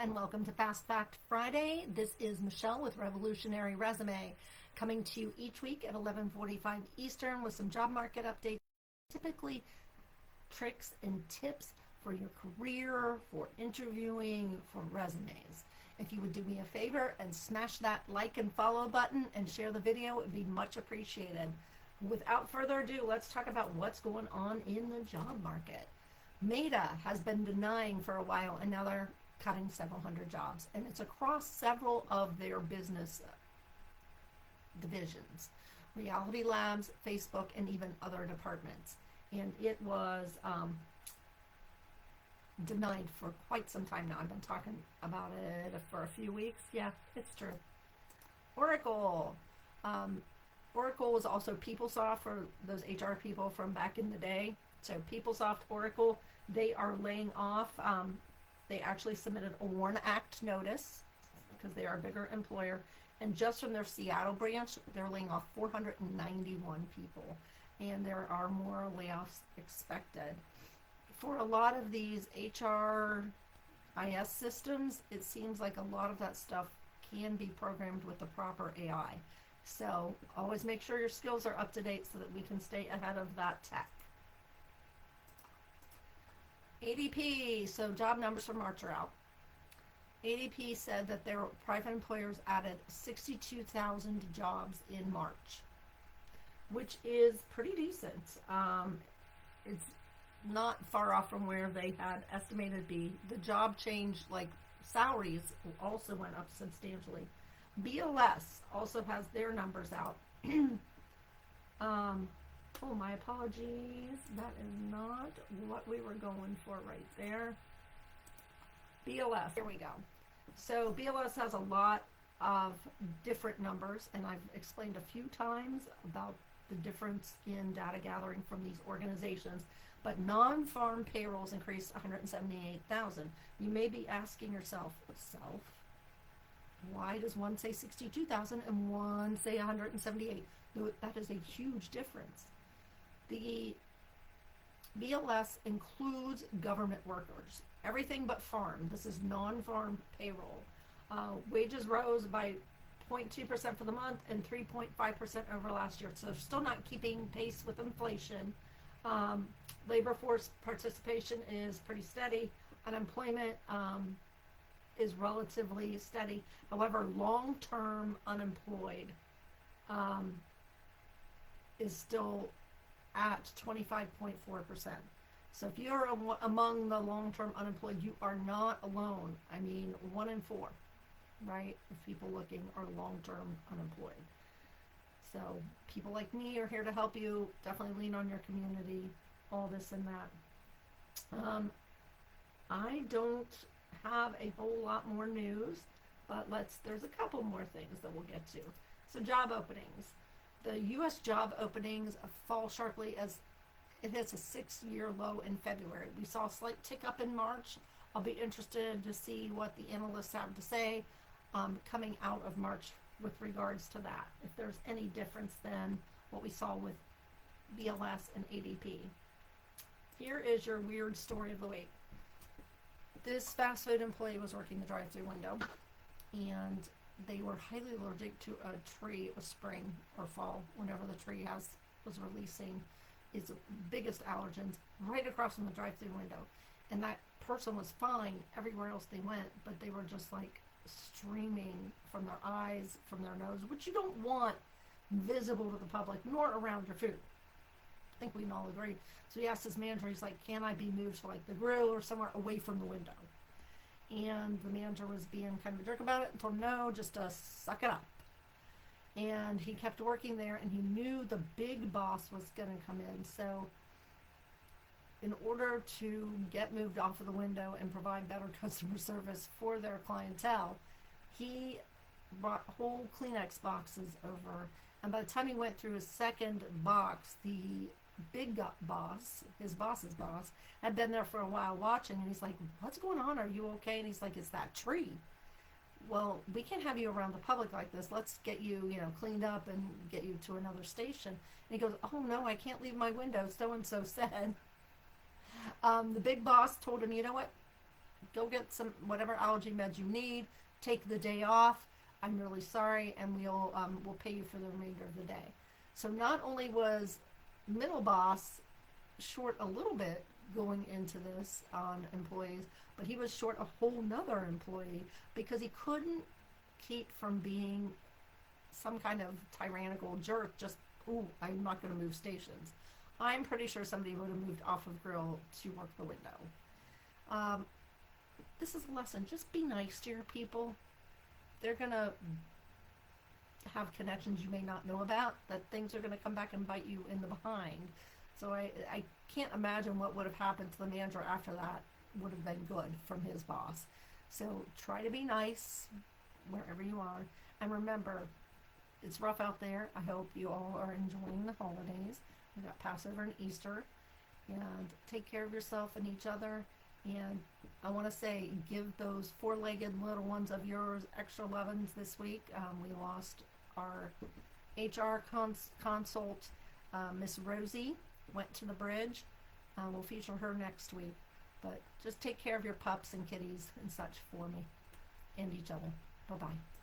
and welcome to Fast Fact Friday. This is Michelle with Revolutionary Resume, coming to you each week at 11:45 Eastern with some job market updates, typically tricks and tips for your career, for interviewing, for resumes. If you would do me a favor and smash that like and follow button and share the video, it would be much appreciated. Without further ado, let's talk about what's going on in the job market. Meta has been denying for a while, and now they're cutting several hundred jobs, and it's across several of their business divisions: Reality Labs, Facebook, and even other departments. And it was denied for quite some time now. I've been talking about it for a few weeks. Yeah, it's true. Oracle. Oracle was also PeopleSoft for those HR people from back in the day. So PeopleSoft, Oracle, they are laying off. They actually submitted a WARN Act notice because they are a bigger employer. And just from their Seattle branch, they're laying off 491 people. And there are more layoffs expected. For a lot of these HRIS systems, it seems like a lot of that stuff can be programmed with the proper AI. So always make sure your skills are up to date so that we can stay ahead of that tech. ADP, so job numbers for March are out. ADP said that their private employers added 62,000 jobs in March, which is pretty decent. It's not far off from where they had estimated to be. The job change, like salaries, also went up substantially. BLS also has their numbers out. Oh, my apologies. That is not what we were going for right there. BLS, here we go. So BLS has a lot of different numbers, and I've explained a few times about the difference in data gathering from these organizations. But non-farm payrolls increased 178,000. You may be asking yourself, why does one say 62,000 and one say 178? That is a huge difference. The BLS includes government workers, everything but farm. This is non-farm payroll. Wages rose by 0.2% for the month and 3.5% over last year. So they're still not keeping pace with inflation. Labor force participation is pretty steady. Unemployment is relatively steady. However, long-term unemployed is still at 25.4%. So if you're among the long-term unemployed, you are not alone. I mean, 1 in 4, right, of people looking are long-term unemployed. So people like me are here to help you. Definitely lean on your community, all this and that. I don't have a whole lot more news, but there's a couple more things that we'll get to. So job openings. The U.S. job openings fall sharply as it hits a 6-year low in February. We saw a slight tick up in March. I'll be interested to see what the analysts have to say coming out of March with regards to that, if there's any difference than what we saw with BLS and ADP. Here is your weird story of the week. This fast food employee was working the drive-thru window, and they were highly allergic to a tree. It was spring or fall, whenever the tree was releasing its biggest allergens right across from the drive-thru window. And that person was fine everywhere else they went, but they were just like streaming from their eyes, from their nose, which you don't want visible to the public, nor around your food. I think we can all agree. So he asked his manager, he's like, can I be moved to like the grill or somewhere away from the window? And the manager was being kind of a jerk about it and told him no, just suck it up. And he kept working there, and he knew the big boss was going to come in. So in order to get moved off of the window and provide better customer service for their clientele, he brought whole Kleenex boxes over. And by the time he went through his second box, the big boss, his boss's boss, had been there for a while watching, and he's like, what's going on? Are you okay? And he's like, it's that tree. Well, we can't have you around the public like this. Let's get you, cleaned up and get you to another station. And he goes, oh no, I can't leave my window, so-and-so said. The big boss told him, you know what? go get some whatever allergy meds you need. Take the day off. I'm really sorry, and we'll pay you for the remainder of the day. So not only was middle boss short a little bit going into this on employees, but he was short a whole nother employee because he couldn't keep from being some kind of tyrannical jerk. Just, ooh, I'm not going to move stations. I'm pretty sure somebody would have moved off of grill to work the window. This is a lesson. Just be nice to your people. They're going to have connections you may not know about, that things are going to come back and bite you in the behind. So I can't imagine what would have happened to the manager after that would have been good from his boss. So try to be nice wherever you are. And remember, it's rough out there. I hope you all are enjoying the holidays. We got Passover and Easter. And take care of yourself and each other. And I want to say, give those four-legged little ones of yours extra lovin's this week. We lost our HR consult, Miss Rosie, went to the bridge. We'll feature her next week. But just take care of your pups and kitties and such for me and each other. Bye-bye.